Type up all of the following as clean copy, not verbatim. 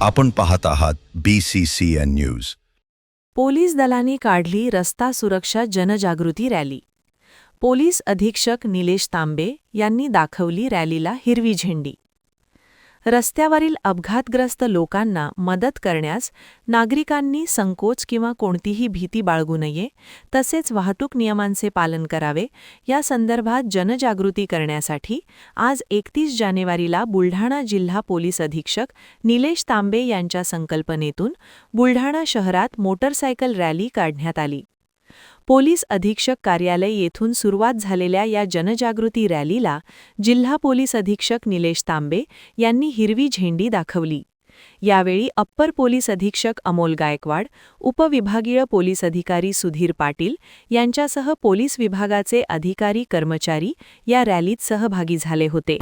आपण पाहत आहात BCCN न्यूज। पोलीस दलाने काढली रस्ता सुरक्षा जनजागृती रॅली। पोलीस अधीक्षक निलेश तांबे यांनी दाखवली रॅलीला हिरवी झेंडी। रस्त्यावरील अपघातग्रस्त लोकांना मदत करण्यास नागरिकांनी संकोच किंवा कोणतीही भीती बाळगू नये, तसेच वाहतूक नियमांचे पालन करावे या संदर्भात जनजागृती करण्यासाठी आज 31 जानेवारीला बुलढाणा जिल्हा पोलीस अधीक्षक निलेश तांबे यांच्या संकल्पनेतून बुलढाणा शहरात मोटरसायकल रॅली काढण्यात आली। पोलीस अधीक्षक कार्यालय येथून सुरुवात झालेल्या या जनजागृती रॅलीला जिल्हा पोलीस अधीक्षक निलेश तांबे यांनी हिरवी झेंडी दाखवली। यावेळी अप्पर पोलीस अधीक्षक अमोल गायकवाड, उपविभागीय पोलीस अधिकारी सुधीर पाटील यांच्यासह पोलीस विभागाचे अधिकारी कर्मचारी या रॅलीत सहभागी झाले होते।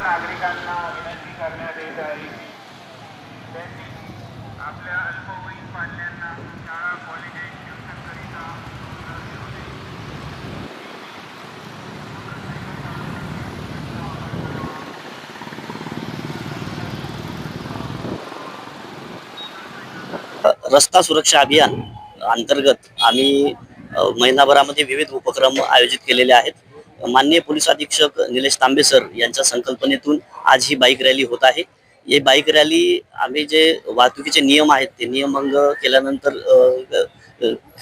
नागरिकांना विनंती करण्यात येत आहे की त्यांनी आपल्या अल्पवयीन पाल्यांना शाळा कॉलेजेस ट्युशनकरिता रस्ता सुरक्षा अभियान अंतर्गत आम्ही महिनाभरामध्ये विविध उपक्रम आयोजित केलेले आहेत। माननीय पोलीस अधीक्षक निलेश तांबे सर यांच्या संकल्पनेतून आज ही बाईक रॅली होत आहे। ही बाईक रॅली आम्ही जे वाहतुकीचे नियम आहेत ते नियमभंग केल्यानंतर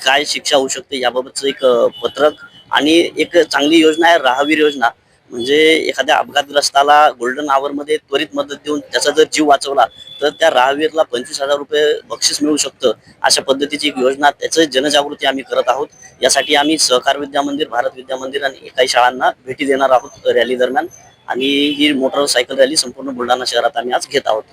काय शिक्षा होऊ शकते याबाबतचं एक पत्रक आणि एक चांगली योजना आहे राहवीर योजना। म्हणजे एखाद्या अपघातग्रस्ताला गोल्डन आवरमध्ये त्वरित मदत देऊन त्याचा जर जीव वाचवला तर त्या राहवीरला 25,000 रुपये बक्षीस मिळू शकतं। अशा पद्धतीची एक योजना त्याचं जनजागृती आम्ही करत आहोत। यासाठी आम्ही सहकार विद्या मंदिर, भारत विद्या मंदिर आणि काही शाळांना भेटी देणार आहोत रॅली दरम्यान। आणि ही मोटरसायकल रॅली संपूर्ण बुलढाणा शहरात आम्ही आज घेत आहोत।